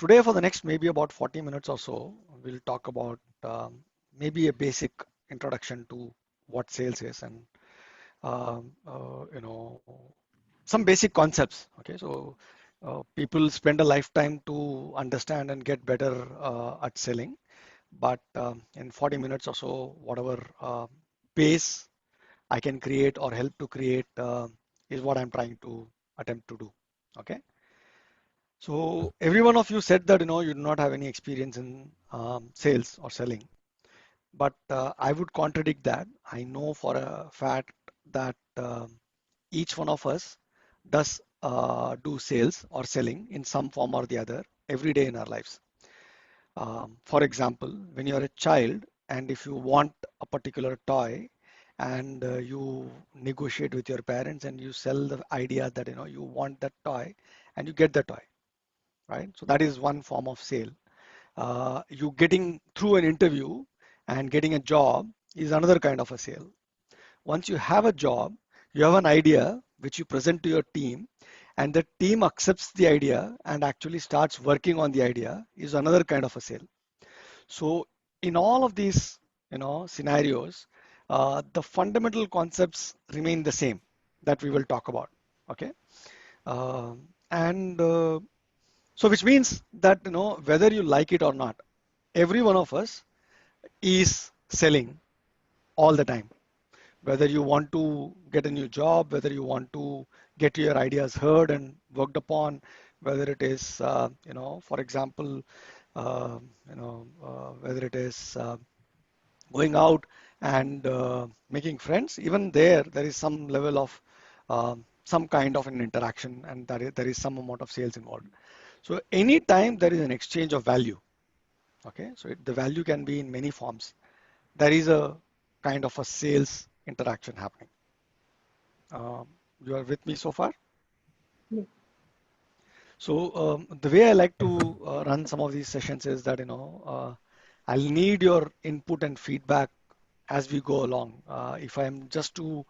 today for the next maybe about 40 minutes or so, we'll talk about maybe a basic introduction to what sales is and you know, some basic concepts. Okay, so people spend a lifetime to understand and get better at selling, but in 40 minutes or so, whatever base I can create or help to create is what I'm trying to attempt to do. Okay. So every one of you said that you do not have any experience in sales or selling, but I would contradict that. I know for a fact that each one of us does do sales or selling in some form or the other every day in our lives. For example, when you're a child and if you want a particular toy and you negotiate with your parents and you sell the idea that you want that toy and you get the toy, right? So that is one form of sale. You getting through an interview and getting a job is another kind of a sale. Once you have a job, you have an idea which you present to your team, and the team accepts the idea and actually starts working on the idea is another kind of a sale. So in all of these, scenarios, the fundamental concepts remain the same that we will talk about. Okay, and so which means that whether you like it or not, every one of us is selling all the time. Whether you want to get a new job, whether you want to get your ideas heard and worked upon, whether it is, for example, whether it is going out and making friends, even there is some level of some kind of an interaction and there is some amount of sales involved. So anytime there is an exchange of value, okay, so the value can be in many forms. There is a kind of a sales interaction happening. You are with me so far? Yeah. So the way I like to run some of these sessions is that I'll need your input and feedback as we go along. If I'm just to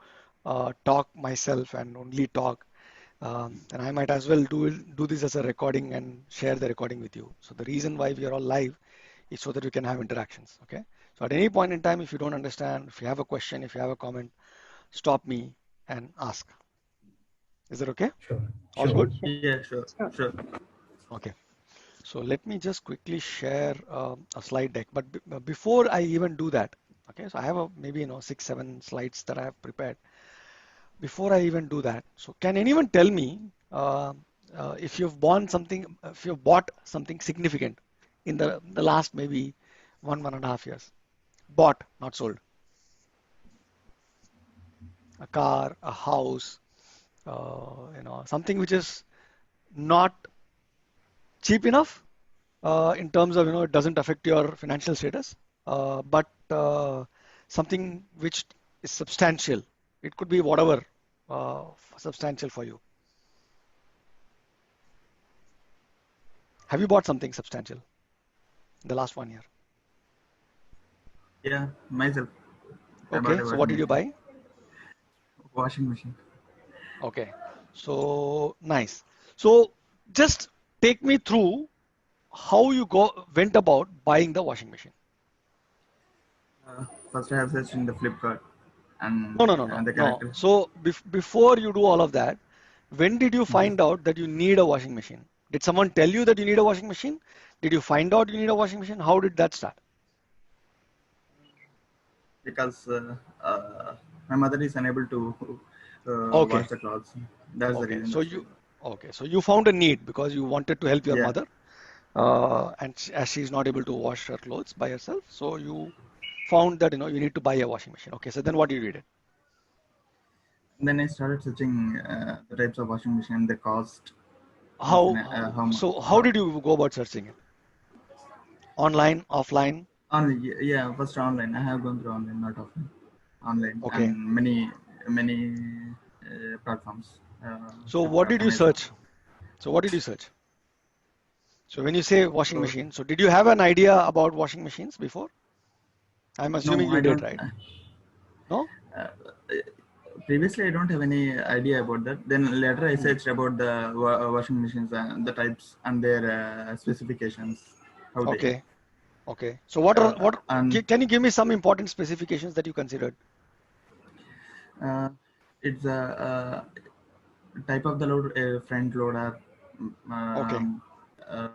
talk myself and only talk, then I might as well do this as a recording and share the recording with you. So the reason why we are all live is so that we can have interactions. Okay. So at any point in time, if you don't understand, if you have a question, if you have a comment, stop me and ask. Is it okay? Sure. All Sure. good? Sure. Yeah, sure, Sure. sure. Okay. So let me just quickly share a slide deck. But before I even do that, okay, so I have maybe 6, 7 slides that I have prepared. Before I even do that, so can anyone tell me if if you've bought something significant in the last maybe 1.5 years? Bought, not sold. A car, a house, something which is not cheap enough in terms of it doesn't affect your financial status, but something which is substantial. It could be whatever substantial for you. Have you bought something substantial in the last 1 year? Yeah, myself. I bought Okay, a so what washing did you machine. buy? Washing machine. Okay, so nice. So just take me through how you went about buying the washing machine. First, I have searched in the Flipkart and No, no, no, no, the no. character. So before you do all of that, when did you Mhm. find out that you need a washing machine? Did someone tell you that you need a washing machine? Did you find out you need a washing machine? How did that start? Because my mother is unable to Okay, wash the clothes. That's the okay. reason. So That's you, why. okay. So you found a need because you wanted to help your Yeah. mother, and as she's not able to wash her clothes by herself, so you found that you need to buy a washing machine. Okay. So then what did you do? Then I started searching the types of washing machine, the cost, how How did you go about searching it? Online, offline? yeah, first online. I have gone through online, not offline. Online Okay. and many platforms. So what Flipkart, did you Amazon. search? So what did you search? So when you say washing So machine, so did you have an idea about washing machines before? I'm no, assuming I you did, don't. right? No? Uh, Previously, I don't have any idea about that. Then later, I searched about the washing machines and the types and their specifications, how they. Okay. Okay. So what are what And can you give me some important specifications that you considered? uh, it's a type of the load, front loader, Okay. uh,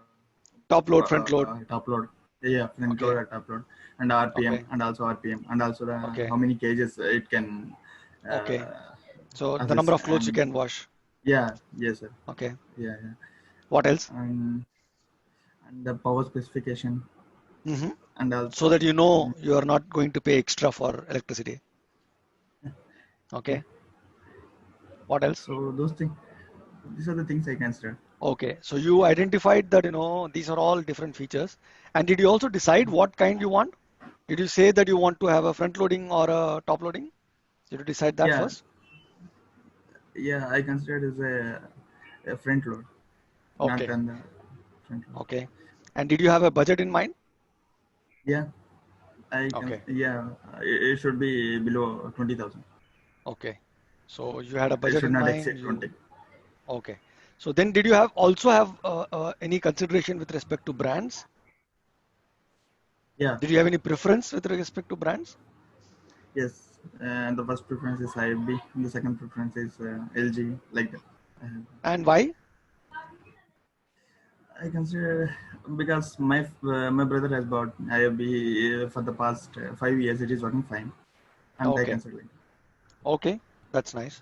Top load, front load. top load, yeah, front Okay. load or top load, and RPM, Okay. and also RPM, and also the Okay. how many kgs it can Okay. So the number assist, of clothes you and can wash. yeah, yes, sir, Okay. yeah, yeah, What else? and the power specification, Hmm. and So also that you know you are not going to pay extra for electricity. yeah. Okay. What else? So these are the things I consider. Okay. So you identified that, these are all different features. And did you also decide what kind you want? Did you say that you want to have a front loading or a top loading? Did you decide that Yeah, first? yeah, I consider it as a front load, not Okay. than the front load. Okay. And did you have a budget in mind? Yeah, I can. Okay. Yeah, it should be below 20,000. Okay. So you had a It budget should in not mind. exceed 20. Okay. So then did you also have any consideration with respect to brands? Yeah, Did you have any preference with respect to brands? yes. And the first preference is IFB, and the second preference is LG, like that. And why? I consider because my brother has bought IFB for the past 5 years. It is working fine, and I Okay. consider like Okay. That's nice.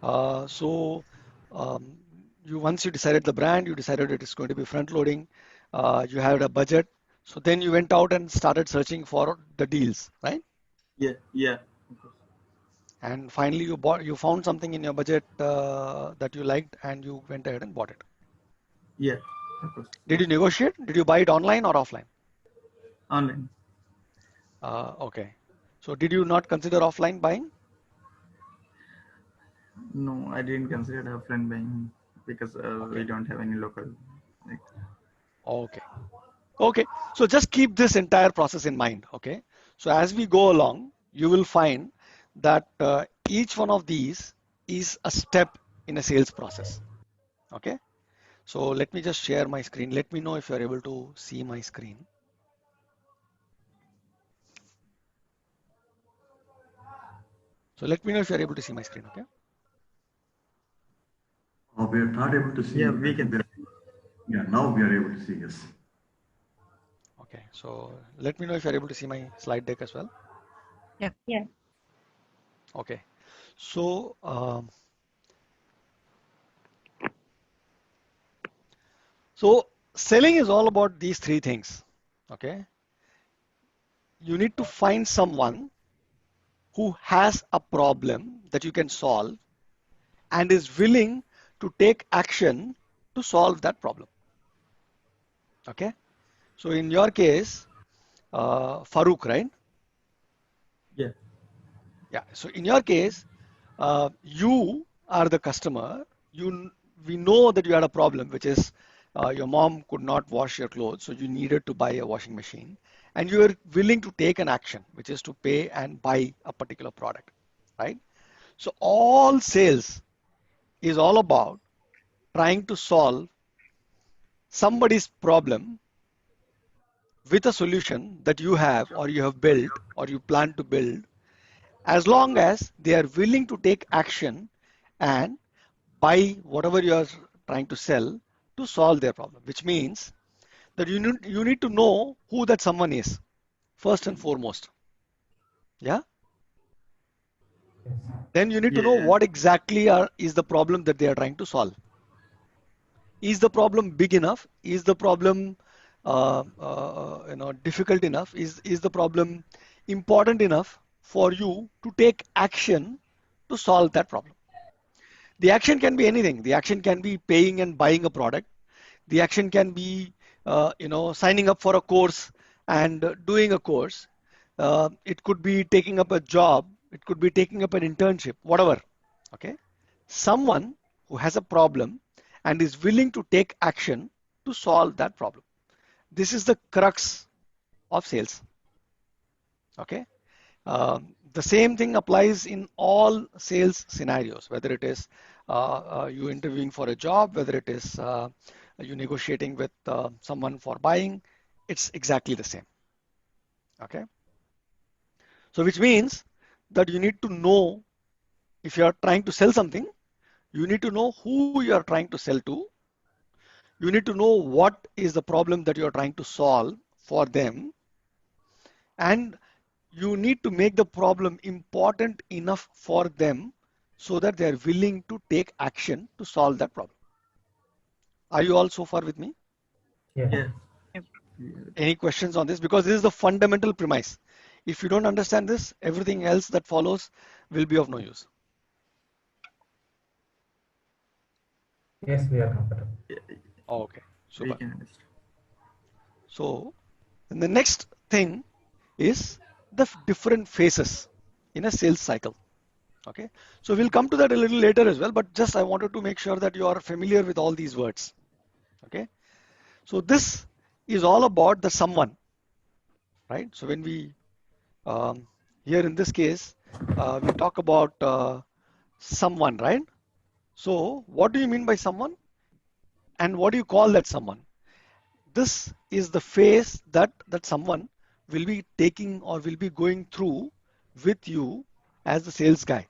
So um, you once you decided the brand, you decided it is going to be front loading. You had a budget. So then you went out and started searching for the deals, right? yeah, yeah, of course. And finally you found something in your budget that you liked and you went ahead and bought it. Yeah, of course. Did you negotiate? Did you buy it online or offline? Online. Okay. So did you not consider offline buying? No, I didn't consider offline buying because we Okay. don't have any local. Like, Okay. Okay. So just keep this entire process in mind. Okay. So as we go along, you will find that each one of these is a step in a sales process. Okay. So let me just share my screen. Let me know if you're able to see my screen. So let me know if you're able to see my screen. Okay. We are not able to see. yeah, we can. Yeah, now we are able to see. Yes. Okay. So let me know if you're able to see my slide deck as well. Yeah. Yeah. Okay. So so selling is all about these three things. Okay. You need to find someone who has a problem that you can solve and is willing to take action to solve that problem. Okay. So in your case, Farooq, right? Yeah, Yeah. So in your case, you are the customer. We know that you had a problem, which is your mom could not wash your clothes, so you needed to buy a washing machine, and you are willing to take an action, which is to pay and buy a particular product, right? So all sales is all about trying to solve somebody's problem with a solution that you have or you have built or you plan to build, as long as they are willing to take action and buy whatever you are trying to sell to solve their problem, which means that you need to know who that someone is first and foremost. Yeah. Then you need to know yeah, what exactly is the problem that they are trying to solve. Is the problem big enough? Is the problem difficult enough? Is the problem important enough for you to take action to solve that problem? The action can be anything. The action can be paying and buying a product. The action can be signing up for a course and doing a course. It could be taking up a job. It could be taking up an internship, whatever. Okay. Someone who has a problem and is willing to take action to solve that problem. This is the crux of sales. Okay. The same thing applies in all sales scenarios, whether it is you interviewing for a job, whether it is you negotiating with someone for buying, it's exactly the same. Okay. So which means that you need to know, if you are trying to sell something, you need to know who you are trying to sell to. You need to know what is the problem that you are trying to solve for them. And you need to make the problem important enough for them so that they are willing to take action to solve that problem. Are you all so far with me? Yeah. Yes. Any questions on this? Because this is the fundamental premise. If you don't understand this, everything else that follows will be of no use. Yes, we are comfortable. Okay, We super. can understand. So, and the next thing is the different phases in a sales cycle. Okay, so we'll come to that a little later as well, but just I wanted to make sure that you are familiar with all these words. Okay, so this is all about the someone, right? So when we here in this case we talk about someone, right? So what do you mean by someone, and what do you call that someone? This is the phase that someone will be taking or will be going through with you as the sales guy.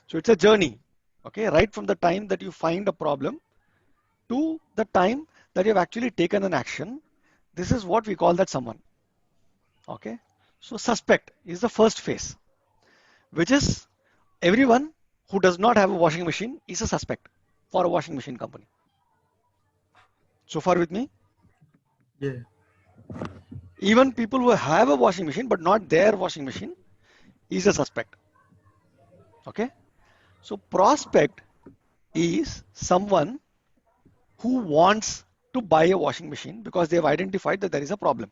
So it's a journey, okay, right from the time that you find a problem to the time that you have actually taken an action. This is what we call that someone. Okay, so suspect is the first phase, which is everyone who does not have a washing machine is a suspect for a washing machine company. So far with me? Yeah. Even people who have a washing machine but not their washing machine is a suspect. Okay, so prospect is someone who wants to buy a washing machine because they have identified that there is a problem.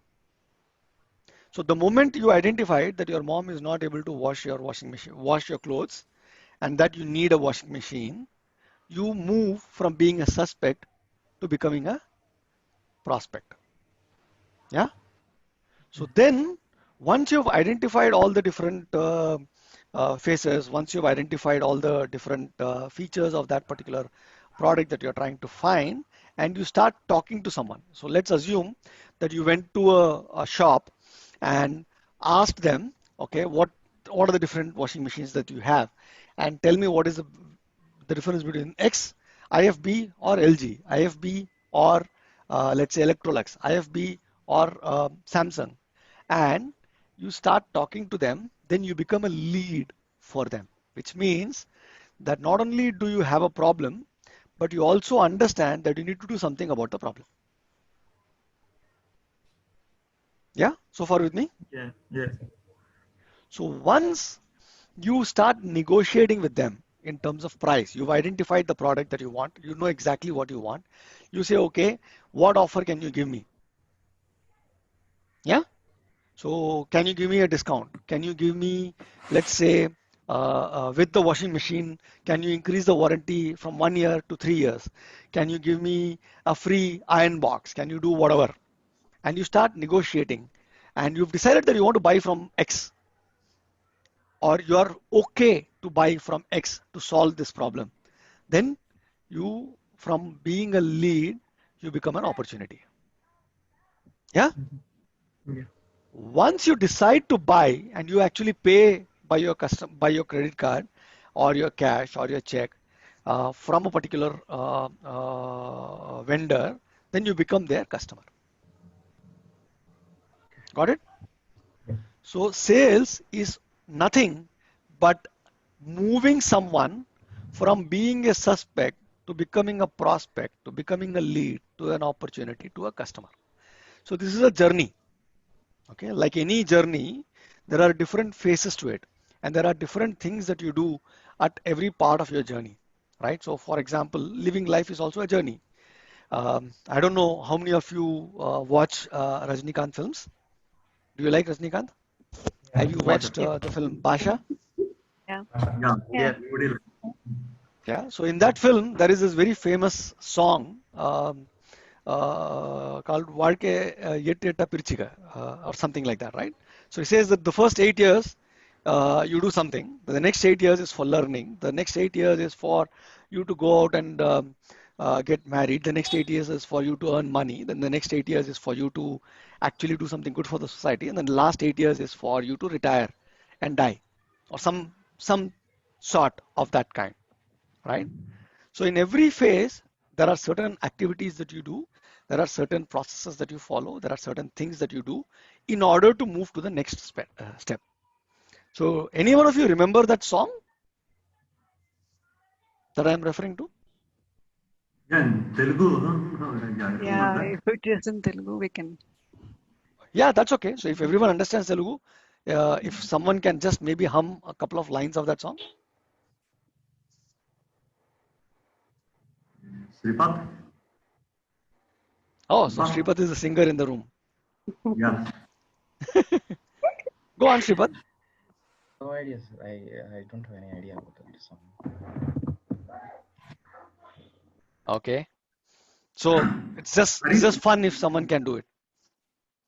So the moment you identified that your mom is not able to wash your washing machine, wash your clothes, and that you need a washing machine, you move from being a suspect to becoming a prospect. Yeah. So then once you've identified all the different phases, once you've identified all the different features of that particular product that you're trying to find, and you start talking to someone. So let's assume that you went to a shop and asked them, okay, what are the different washing machines that you have, and tell me what is the difference between X, IFB or LG, IFB or let's say Electrolux, IFB or Samsung, and you start talking to them, then you become a lead for them, which means that not only do you have a problem, but you also understand that you need to do something about the problem. Yeah, so far with me? Yeah. Yes. So once you start negotiating with them in terms of price, you've identified the product that you want, you know exactly what you want. You say, okay, what offer can you give me? Yeah. So can you give me a discount? Can you give me, let's say, with the washing machine, can you increase the warranty from 1 year to 3 years? Can you give me a free iron box? Can you do whatever? And you start negotiating, and you've decided that you want to buy from X, or you are okay to buy from X to solve this problem. Then you, from being a lead, you become an opportunity. Yeah? Yeah. Once you decide to buy and you actually pay by your credit card or your cash or your check from a particular vendor, then you become their customer. Got it? So sales is nothing but moving someone from being a suspect to becoming a prospect, to becoming a lead, to an opportunity, to a customer. So this is a journey. Okay, like any journey, there are different phases to it, and there are different things that you do at every part of your journey, right? So, for example, living life is also a journey. I don't know how many of you watch Rajnikant films. Do you like Rajnikant? Have you Like watched the film Basha? Yeah, Yeah. everybody likes Yeah. So in that film, there is this very famous song called Varke Yetta Pirchika or something like that, right? So he says that the first 8 years you do something. The next 8 years is for learning. The next 8 years is for you to go out and get married. The next 8 years is for you to earn money. Then the next 8 years is for you to actually do something good for the society. And then the last 8 years is for you to retire and die, or some sort of that kind, right? So in every phase, there are certain activities that you do. There are certain processes that you follow. There are certain things that you do in order to move to the next step. So any one of you remember that song that I am referring to? Yeah, in Telugu. Yeah, I Yeah, remember if it is in Telugu, we can. Yeah, that's okay. So if everyone understands Telugu, if someone can just maybe hum a couple of lines of that song. that. Sripath? Oh, so Sripath? Sripath is the singer in the room. Yeah. Go on, Sripath. No idea, sir. I don't have any idea about that song. Okay. So it's just fun if someone can do it.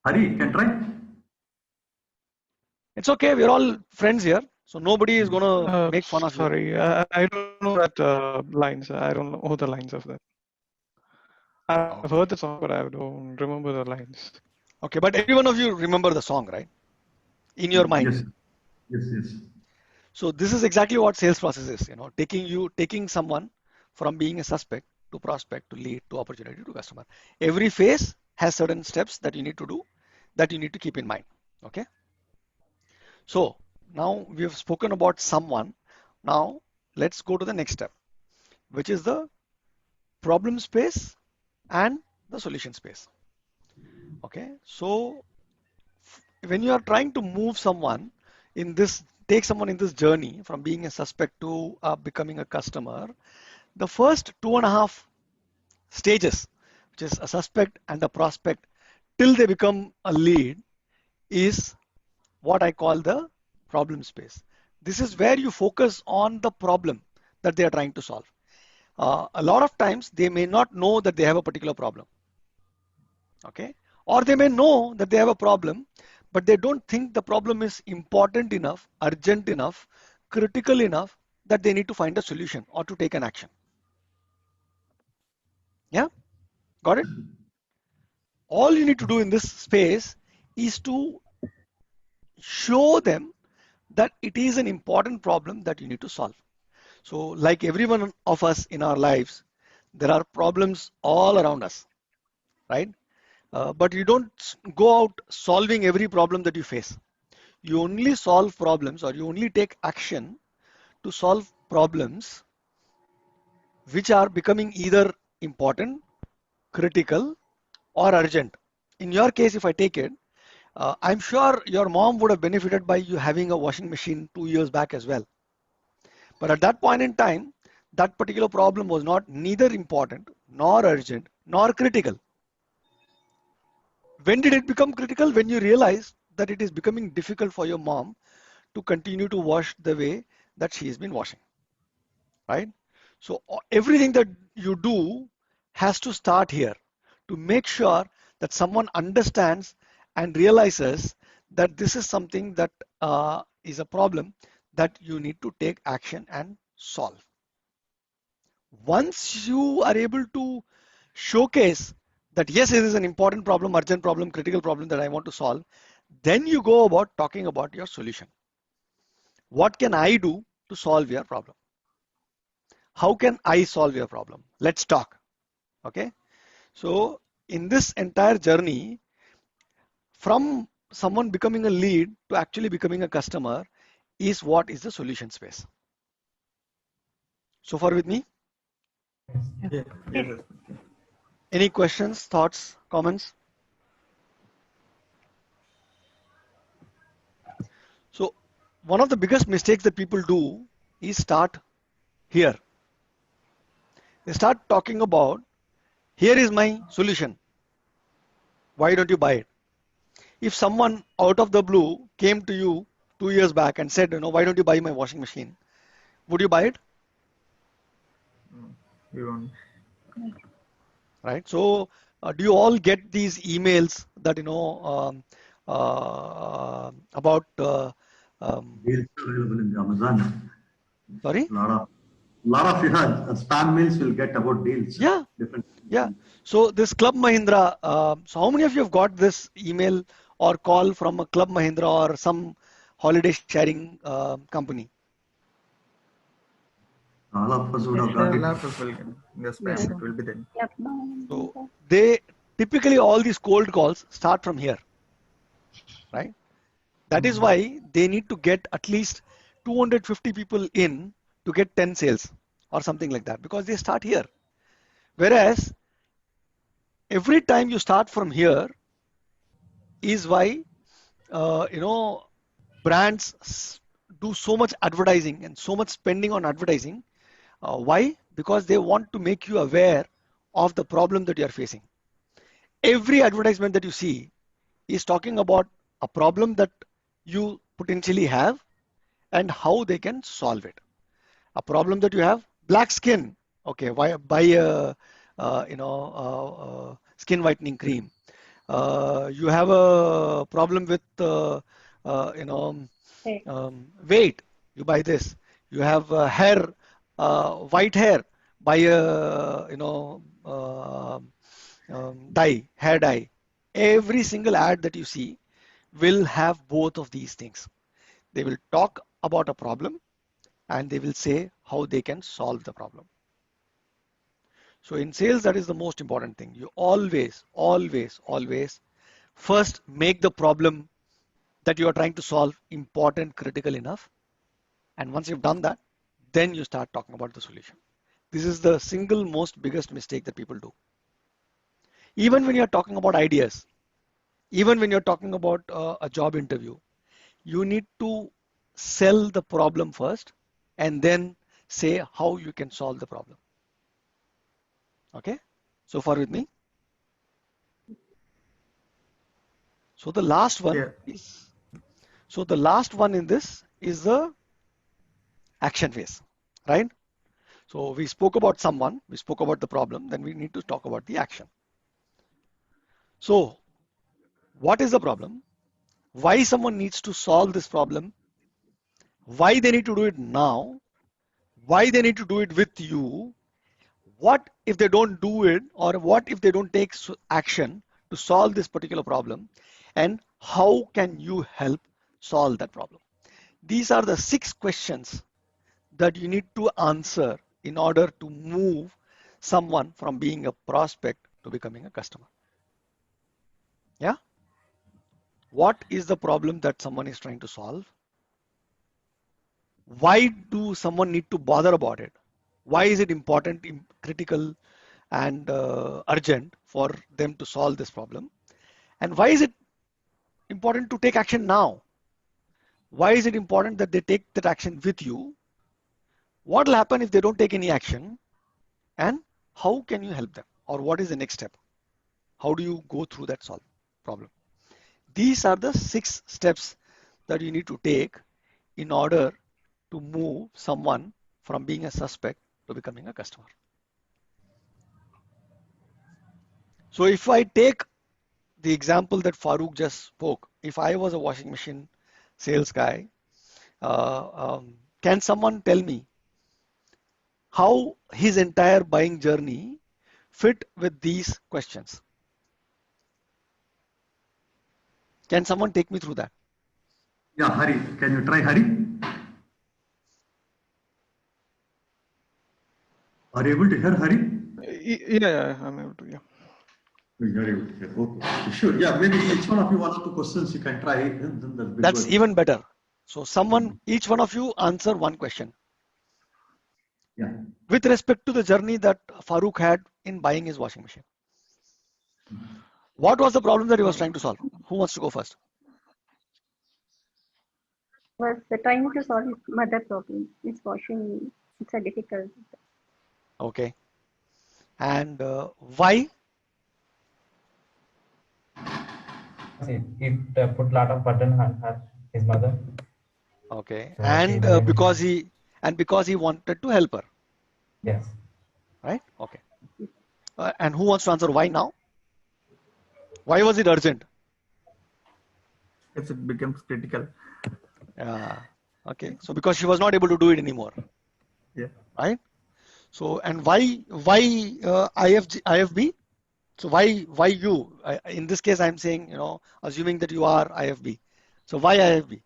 Hari, can try? It's okay. We're all friends here, so nobody is gonna make fun of you. Sorry, I don't know that lines. I don't know the lines of that. I've heard the song, but I don't remember the lines. Okay, but every one of you remember the song, right? In your mind. Yes. Yes, yes. So this is exactly what sales process is, you know, taking someone from being a suspect to prospect to lead to opportunity to customer. Every phase has certain steps that you need to do, that you need to keep in mind. Okay. So now we have spoken about someone. Now let's go to the next step, which is the problem space and the solution space. Okay. So when you are trying to move someone in this, take someone in this journey from being a suspect to becoming a customer, the first 2.5 stages, which is a suspect and a prospect till they become a lead, is what I call the problem space. This is where you focus on the problem that they are trying to solve. A lot of times they may not know that they have a particular problem. Okay. Or they may know that they have a problem, but they don't think the problem is important enough, urgent enough, critical enough that they need to find a solution or to take an action. Yeah, got it? All you need to do in this space is to show them that it is an important problem that you need to solve. So like every one of us in our lives, there are problems all around us, right? But you don't go out solving every problem that you face. You only solve problems, or you only take action to solve problems which are becoming either important, critical, or urgent. In your case, if I take it, I'm sure your mom would have benefited by you having a washing machine 2 years back as well. But at that point in time, that particular problem was not neither important, nor urgent, nor critical. When did it become critical? When you realize that it is becoming difficult for your mom to continue to wash the way that she has been washing, right? So everything that you do has to start here to make sure that someone understands and realizes that this is something that is a problem that you need to take action and solve. Once you are able to showcase that yes, it is an important problem, urgent problem, critical problem that I want to solve, then you go about talking about your solution. What can I do to solve your problem? How can I solve your problem? Let's talk. Okay. So in this entire journey, from someone becoming a lead to actually becoming a customer, is what is the solution space. So far with me? Yes, yes, sir. Any questions, thoughts, comments? So one of the biggest mistakes that people do is start here. They start talking about, here is my solution. Why don't you buy it? If someone out of the blue came to you 2 years back and said, why don't you buy my washing machine? Would you buy it? You won't. Right. So do you all get these emails that, about Deals available in the Amazon. Sorry? Lot of spam mails will get about deals. Yeah. Different. Yeah. So this Club Mahindra, so how many of you have got this email or call from a Club Mahindra or some holiday sharing company? All of us would have got All it. of us will get the spam. It will be there. So they typically all these cold calls start from here, right? That is why they need to get at least 250 people in to get 10 sales or something like that, because they start here. Whereas every time you start from here is why brands do so much advertising and so much spending on advertising. Why? Because they want to make you aware of the problem that you are facing. Every advertisement that you see is talking about a problem that you potentially have and how they can solve it. A problem that you have, black skin. Okay, why buy a skin whitening cream? You have a problem with weight. You buy this. You have hair, white hair. Buy a hair dye. Every single ad that you see will have both of these things. They will talk about a problem and they will say how they can solve the problem. So in sales, that is the most important thing. You always first make the problem that you are trying to solve important, critical enough. And once you've done that, then you start talking about the solution. This is the single most biggest mistake that people do. Even when you're talking about ideas, even when you're talking about a job interview, you need to sell the problem first and then say how you can solve the problem. Okay, so far with me. So the last one is, so the last one in this is the action phase, right? So we spoke about someone, we spoke about the problem, then we need to talk about the action. So what is the problem? Why someone needs to solve this problem? Why they need to do it now? Why they need to do it with you? What if they don't do it, or what if they don't take action to solve this particular problem, and how can you help solve that problem? These are the 6 questions that you need to answer in order to move someone from being a prospect to becoming a customer. Yeah? What is the problem that someone is trying to solve? Why do someone need to bother about it? Why is it important, critical, and urgent for them to solve this problem? And why is it important to take action now? Why is it important that they take that action with you? What will happen if they don't take any action? And how can you help them? Or what is the next step? How do you go through that problem? These are the 6 steps that you need to take in order to move someone from being a suspect to becoming a customer. So if I take the example that Farooq just spoke, if I was a washing machine sales guy, can someone tell me how his entire buying journey fit with these questions? Can someone take me through that? Yeah, Hari. Can you try Hari? Are you able to hear Hari? Yeah, I'm able to, yeah. You're able to hear. Okay. Sure. Yeah, maybe each one of you 1 or 2 questions you can try. That's even better. So someone, each one of you answer one question. Yeah. With respect to the journey that Farooq had in buying his washing machine. What was the problem that he was trying to solve? Who wants to go first? Was trying to solve his mother problem. It's washing. It's a difficult. Okay. And why? It put a lot of burden on his mother. Okay. So And because he wanted to help her. Yes. Right? Okay. And who wants to answer why now? Why was it urgent? If it becomes critical. Yeah. Okay. So because she was not able to do it anymore, Yeah. right? So and why IFB? So why you? In this case, I'm saying, you know, assuming that you are IFB. So why IFB?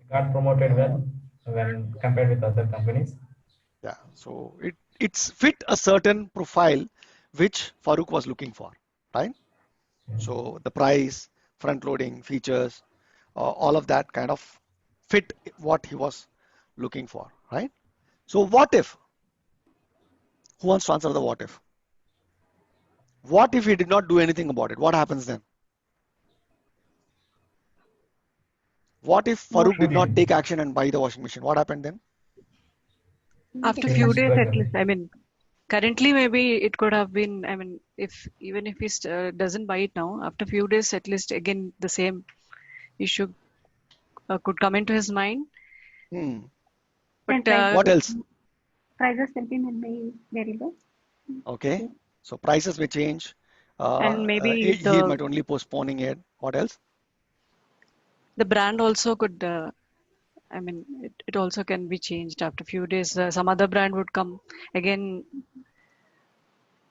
Got promoted well when compared with other companies. Yeah. So it's fit a certain profile which Farooq was looking for, right? So the price, front loading, features, all of that kind of fit what he was looking for, right? So what if? Who wants to answer the what if? What if he did not do anything about it? What happens then? What if Farooq did not take action and buy the washing machine? What happened then? Because After Same few as days, like at least, I mean, currently maybe it could have been, I mean, if even if he doesn't buy it now, after few days, at least again the same issue could come into his mind. Hmm. and But What else? prices will be maybe very low. Okay. So prices may change. and maybe He might only postponing it. What else? the brand also could, I mean, it also can be changed after few days. Some other brand would come again.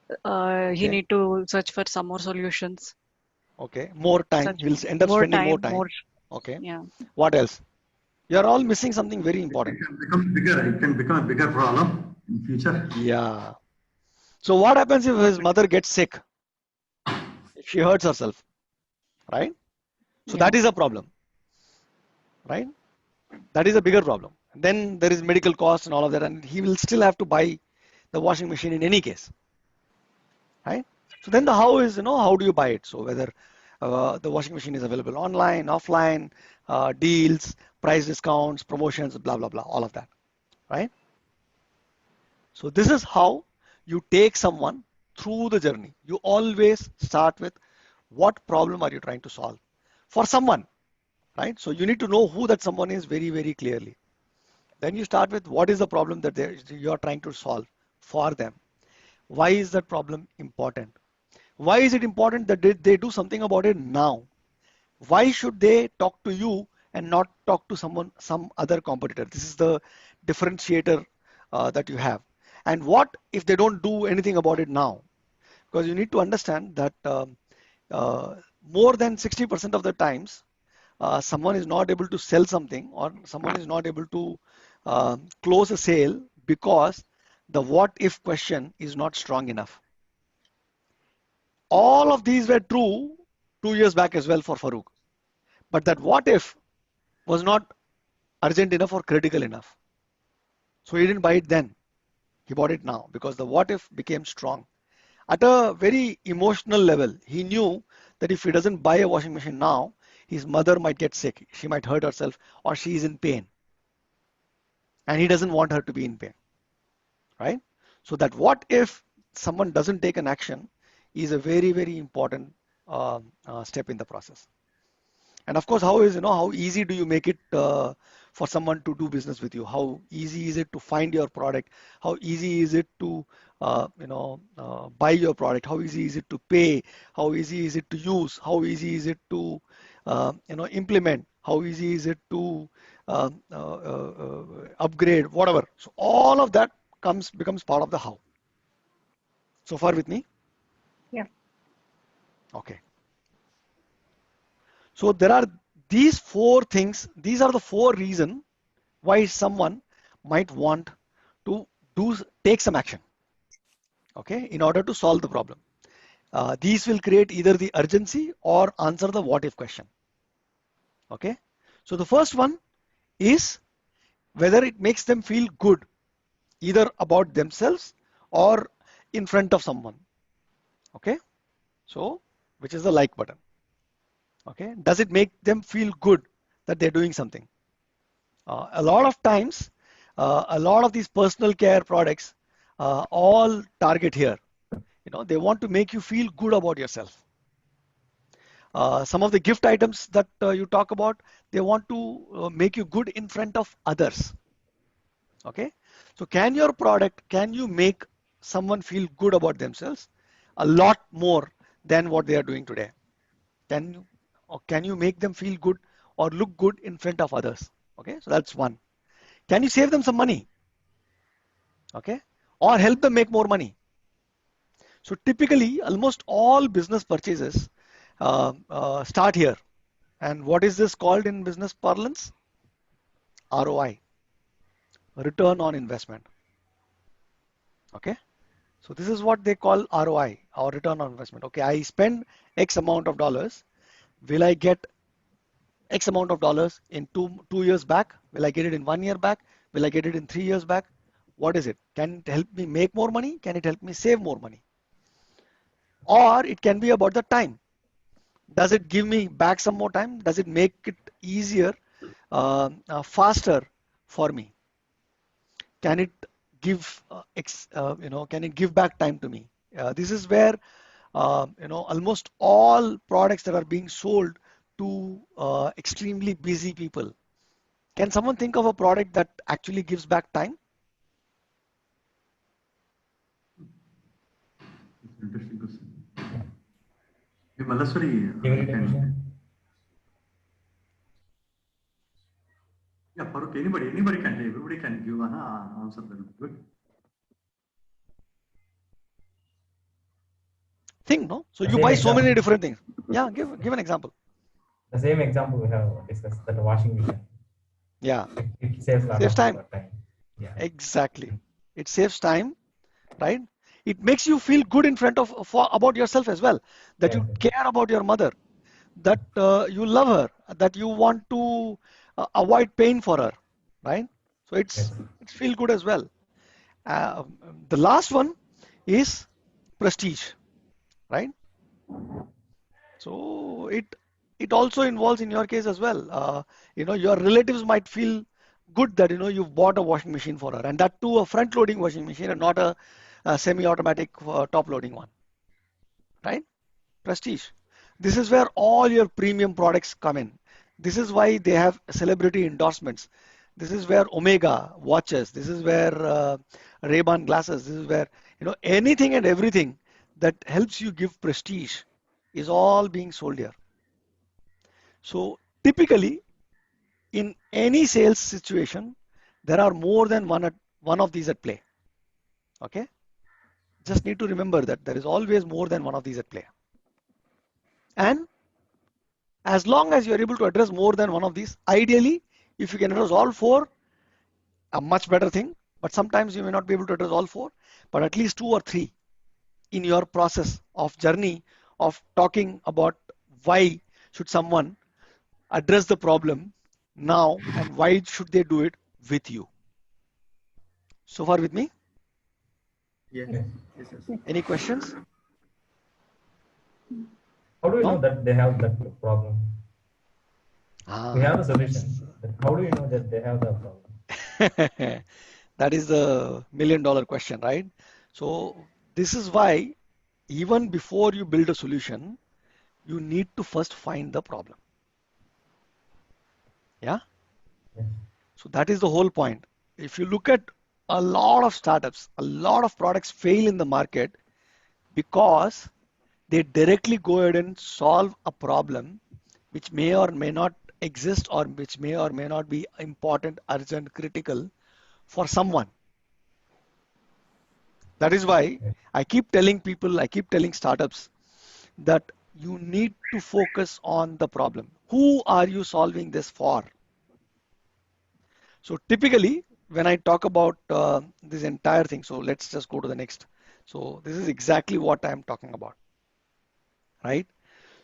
He Okay. need to search for some more solutions. Okay. More time. Such He will end up more spending more time, time. more, Okay. yeah. What else? You're all missing something very It important. can become bigger. It can become a bigger problem in future. Yeah. So what happens if his mother gets sick? If she hurts herself, right? So Yeah. that is a problem, right? That is a bigger problem. Then there is medical costs and all of that, and he will still have to buy the washing machine in any case, right? So then the how is, you know, how do you buy it? So whether the washing machine is available online, offline, deals, price discounts, promotions, blah, blah, blah, all of that, right? So this is how you take someone through the journey. You always start with what problem are you trying to solve for someone, right? So you need to know who that someone is very, very clearly. Then you start with what is the problem that you are trying to solve for them. Why is that problem important? Why is it important that they do something about it now? Why should they talk to you and not talk to some other competitor? This is the differentiator that you have. And what if they don't do anything about it now? Because you need to understand that more than 60% of the times, someone is not able to sell something or someone is not able to close a sale because the what if question is not strong enough. All of these were true 2 years back as well for Farooq. But that what if was not urgent enough or critical enough. So he didn't buy it then. He bought it now because the what if became strong. At a very emotional level, he knew that if he doesn't buy a washing machine now, his mother might get sick. She might hurt herself or she is in pain. And he doesn't want her to be in pain, right? So that what if someone doesn't take an action is a very, very important step in the process. And of course, how easy do you make it for someone to do business with you? How easy is it to find your product? How easy is it to, buy your product? How easy is it to pay? How easy is it to use? How easy is it to, implement? How easy is it to upgrade? Whatever. So all of that becomes part of the how. So far with me? Yeah. Okay. So there are these 4 things. These are the 4 reasons why someone might want to take some action, okay, in order to solve the problem. These will create either the urgency or answer the what if question. Okay. So the first one is whether it makes them feel good, either about themselves or in front of someone. Okay. So which is the like button. Okay. Does it make them feel good that they're doing something? A lot of times, a lot of these personal care products all target here. They want to make you feel good about yourself. Some of the gift items that you talk about, they want to make you good in front of others. Okay. So can you make someone feel good about themselves a lot more than what they are doing today? Can you make them feel good or look good in front of others. Okay, so that's one. Can you save them some money? Okay, or help them make more money? So typically, almost all business purchases start here. And what is this called in business parlance? ROI, return on investment. Okay, so this is what they call ROI, or return on investment. Okay, I spend X amount of dollars. Will I get X amount of dollars in two years back? Will I get it in 1 year back? Will I get it in 3 years back? What is it? Can it help me make more money? Can it help me save more money? Or it can be about the time. Does it give me back some more time? Does it make it easier, faster for me? Can it give, can it give back time to me? This is where, almost all products that are being sold to extremely busy people. Can someone think of a product that actually gives back time? Interesting question. Hey, Mallaswari, Equity division. yeah, Farooq, anybody can, everybody can give an answer. That would be good. Think, no? So The you same buy so many example. different things. Yeah, give an example. The same example we have discussed, that washing machine. Yeah, It saves a lot saves of time. time. Yeah. Exactly. It saves time, right? It makes you feel good in front of about yourself as well, that you Yes, care about your mother, that you love her, that you want to avoid pain for her, right? So yes. it's feel good as well. Uh, the last one is prestige, right? So it also involves in your case as well. Your relatives might feel good that you've bought a washing machine for her, and that too a front-loading washing machine and not a semi-automatic top-loading one, right? Prestige. This is where all your premium products come in. This is why they have celebrity endorsements. This is where Omega watches. This is where Ray-Ban glasses. This is where anything and everything that helps you give prestige is all being sold here. So typically, in any sales situation, there are more than one of these at play. Okay, just need to remember that there is always more than one of these at play. And as long as you are able to address more than one of these, ideally, if you can address all four, a much better thing. But sometimes you may not be able to address all four, but at least 2 or 3 in your process of journey of talking about why should someone address the problem now and why should they do it with you. So far with me? Yes. Yes. Yes, yes. Any questions? How do we No? know that they have that problem? We have the solution. But how do you know that they have the problem? That is the $1,000,000 question, right? So this is why even before you build a solution, you need to first find the problem. Yeah? Yes. So that is the whole point. If you look at a lot of startups, a lot of products fail in the market because they directly go ahead and solve a problem which may or may not exist, or which may or may not be important, urgent, critical for someone. That is why Yes. I keep telling people, I keep telling startups that you need to focus on the problem. Who are you solving this for? So typically, when I talk about this entire thing, so let's just go to the next. So this is exactly what I'm talking about, right?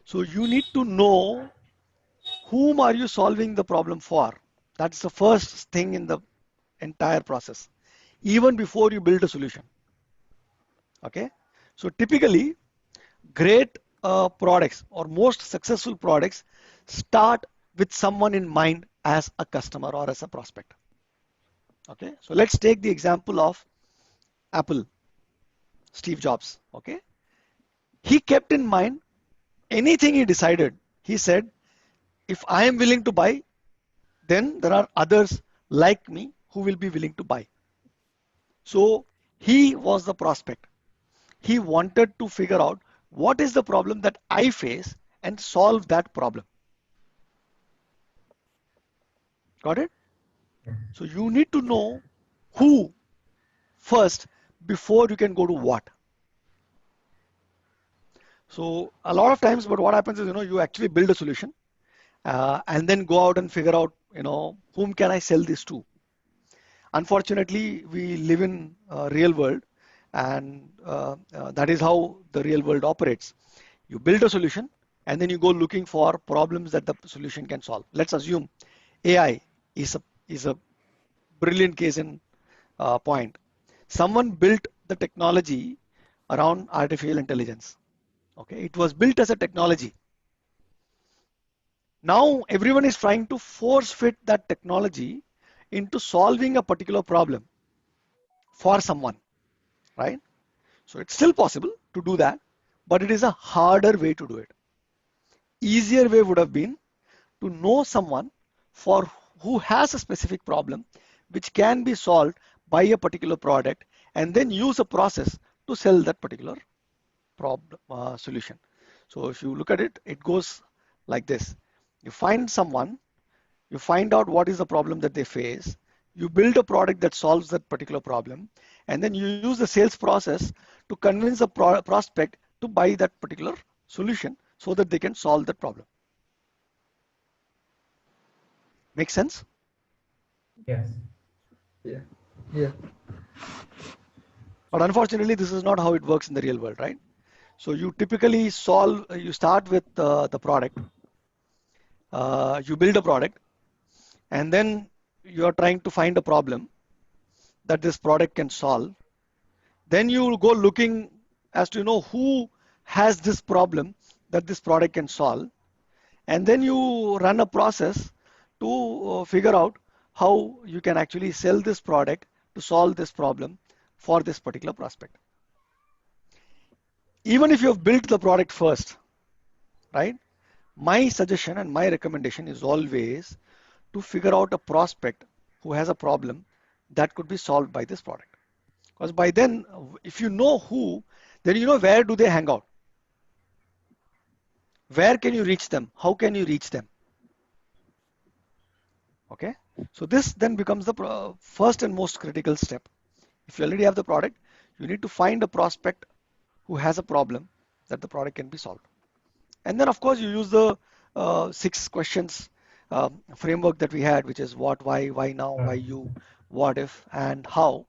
So you need to know whom are you solving the problem for. That's the first thing in the entire process, even before you build a solution. Okay. So typically, great products or most successful products start with someone in mind as a customer or as a prospect. Okay, so let's take the example of Apple, Steve Jobs. Okay, he kept in mind anything he decided. He said, if I am willing to buy, then there are others like me who will be willing to buy. So he was the prospect. He wanted to figure out what is the problem that I face and solve that problem. Got it? So you need to know who first before you can go to what. So a lot of times, but what happens is, you actually build a solution and then go out and figure out, whom can I sell this to? Unfortunately, we live in a real world, and that is how the real world operates. You build a solution and then you go looking for problems that the solution can solve. Let's assume AI is a brilliant case in point. Someone built the technology around artificial intelligence. Okay, it was built as a technology. Now everyone is trying to force fit that technology into solving a particular problem for someone, right? So it's still possible to do that, but it is a harder way to do it. Easier way would have been to know someone who has a specific problem which can be solved by a particular product, and then use a process to sell that particular problem solution. So if you look at it, it goes like this. You find someone, you find out what is the problem that they face, you build a product that solves that particular problem, and then you use the sales process to convince the prospect to buy that particular solution so that they can solve that problem. Make sense? Yes. Yeah. Yeah. But unfortunately, this is not how it works in the real world, right? So you typically you start with the product, you build a product, and then you are trying to find a problem that this product can solve. Then you will go looking as to know who has this problem that this product can solve, and then you run a process to figure out how you can actually sell this product to solve this problem for this particular prospect. Even if you have built the product first, right? My suggestion and my recommendation is always to figure out a prospect who has a problem that could be solved by this product. Because by then, if you know who, then you know where do they hang out. Where can you reach them? How can you reach them? Okay, so this then becomes the first and most critical step. If you already have the product, you need to find a prospect who has a problem that the product can be solved. And then of course you use the 6 questions framework that we had, which is what, why now, why you, what if, and how,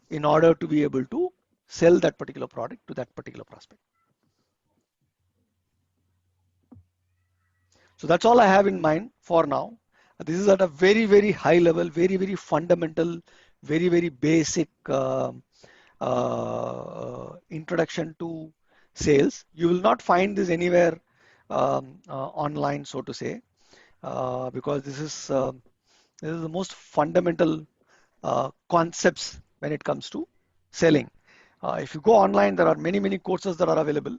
in order to be able to sell that particular product to that particular prospect. So that's all I have in mind for now. This is at a very, very high level, very, very fundamental, very, very basic introduction to sales. You will not find this anywhere online, so to say, because this is the most fundamental concepts when it comes to selling. If you go online, there are many, many courses that are available,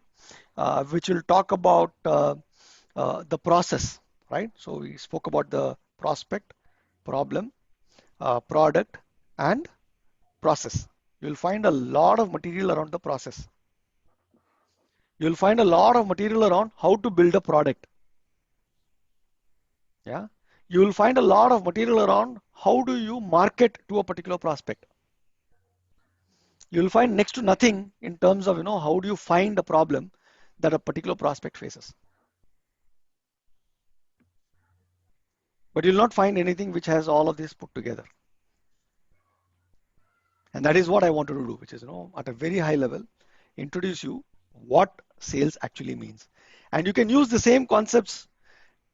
which will talk about the process, right? So we spoke about the prospect, problem, product, and process. You'll find a lot of material around the process. You'll find a lot of material around how to build a product. Yeah. You will find a lot of material around how do you market to a particular prospect. You'll find next to nothing in terms of, how do you find a problem that a particular prospect faces. But you'll not find anything which has all of this put together. And that is what I wanted to do, which is, at a very high level, introduce you what sales actually means. And you can use the same concepts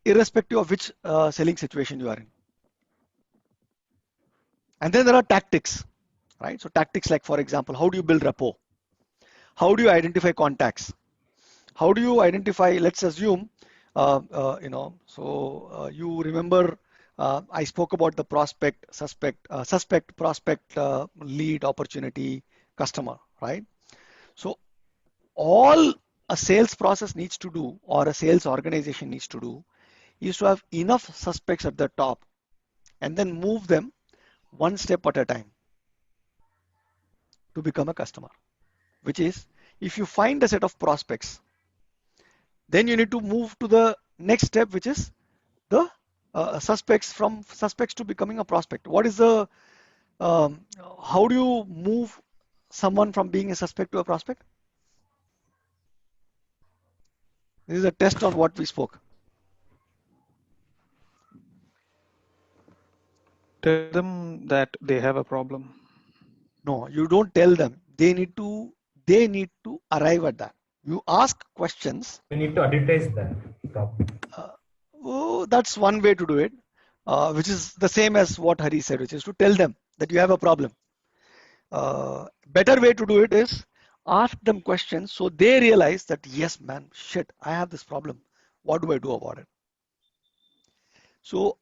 irrespective of which selling situation you are in. And then there are tactics, right? So tactics like, for example, how do you build rapport? How do you identify contacts? How do you identify, let's assume, you remember I spoke about the suspect, prospect, lead, opportunity, customer, right? So all a sales process needs to do, or a sales organization needs to do, is to have enough suspects at the top and then move them one step at a time to become a customer. Which is, if you find a set of prospects, then you need to move to the next step, which is the suspects from suspects to becoming a prospect? What is the how do you move someone from being a suspect to a prospect? This is a test on what we spoke. Tell them that they have a problem. No, you don't tell them. They need to arrive at that. You ask questions. We need to advertise that problem. That's one way to do it, which is the same as what Hari said, which is to tell them that you have a problem. Better way to do it is ask them questions so they realize that, yes, man, shit, I have this problem. What do I do about it? So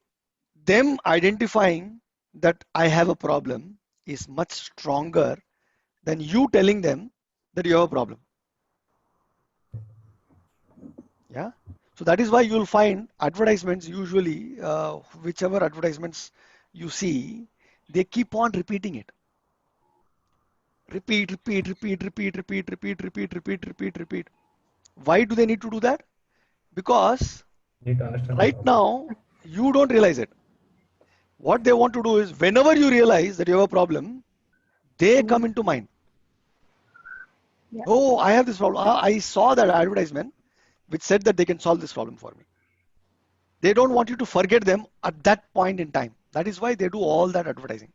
them identifying that I have a problem is much stronger than you telling them that you have a problem. Yeah. So that is why you'll find advertisements usually, whichever advertisements you see, they keep on repeating it. Repeat. Why do they need to do that? Because right now you don't realize it. What they want to do is whenever you realize that you have a problem, they come into mind. Yeah. Oh, I have this problem. I saw that advertisement which said that they can solve this problem for me. They don't want you to forget them at that point in time. That is why they do all that advertising.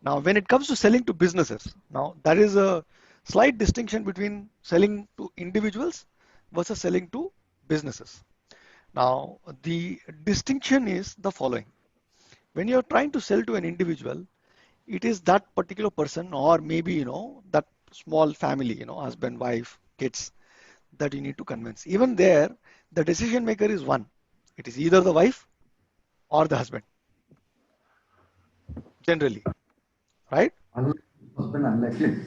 Now, when it comes to selling to businesses, now there is a slight distinction between selling to individuals versus selling to businesses. Now, the distinction is the following. When you're trying to sell to an individual, it is that particular person or maybe, that small family, husband, wife, kids that you need to convince. Even there, the decision maker is one. It is either the wife or the husband. Generally. Right? Husband unlikely.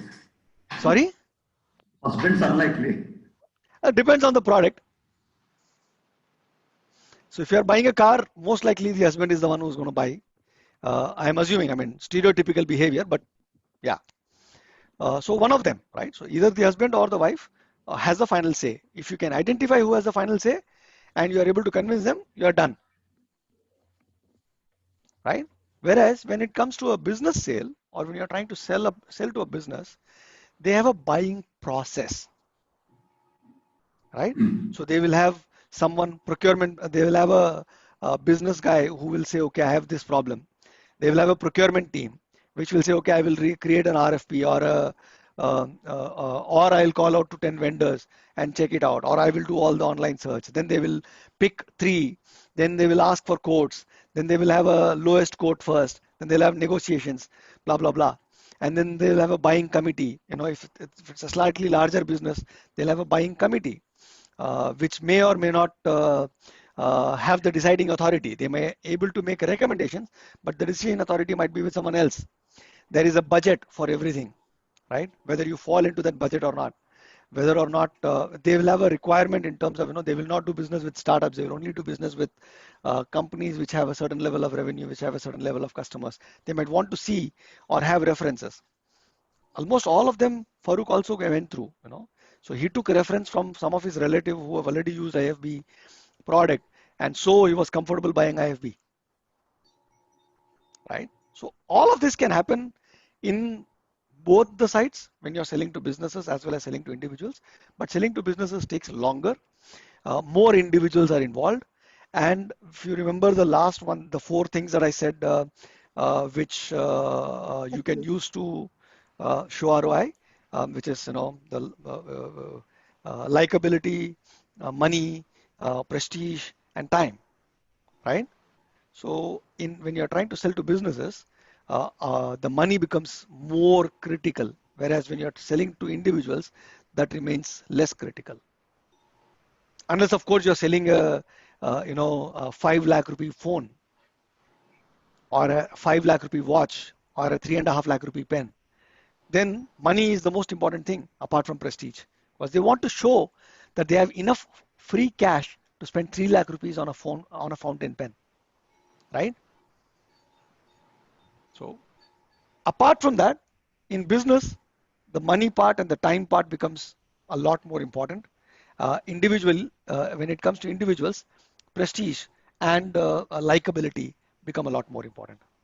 Sorry? Husband's unlikely. Depends on the product. So if you are buying a car, most likely the husband is the one who's going to buy. I am assuming, stereotypical behavior, but yeah. So one of them, right? So either the husband or the wife has the final say. If you can identify who has the final say and you are able to convince them, you are done. Right? Whereas when it comes to a business sale or when you're trying to sell to a business, they have a buying process. Right? So they will have someone procurement, they will have a business guy who will say, okay, I have this problem. They will have a procurement team which will say, okay, I will create an RFP or I'll call out to 10 vendors and check it out, or I will do all the online search. Then they will pick 3, then they will ask for quotes, then they will have a lowest quote first, then they'll have negotiations, blah, blah, blah. And then they'll have a buying committee. If it's a slightly larger business, they'll have a buying committee, which may or may not have the deciding authority. They may able to make recommendations, but the decision authority might be with someone else. There is a budget for everything, right? Whether you fall into that budget or not, whether or not they will have a requirement in terms of, they will not do business with startups. They will only do business with companies which have a certain level of revenue, which have a certain level of customers. They might want to see or have references. Almost all of them, Farooq also went through, So he took reference from some of his relatives who have already used IFB product, and so he was comfortable buying IFB, right? So all of this can happen in both the sides when you're selling to businesses as well as selling to individuals, but selling to businesses takes longer. More individuals are involved, and if you remember the last one, the 4 things that I said, which you can use to show ROI, which is the likability, money, prestige, and time, right? So when you're trying to sell to businesses, the money becomes more critical, whereas when you're selling to individuals, that remains less critical. Unless, of course, you're selling a 5 lakh rupee phone, or a 5 lakh rupee watch, or a 3.5 lakh rupee pen, then money is the most important thing apart from prestige, because they want to show that they have enough free cash to spend 3 lakh rupees on a phone, on a fountain pen, right? So apart from that, in business, the money part and the time part becomes a lot more important. When it comes to individuals, prestige and likability become a lot more important.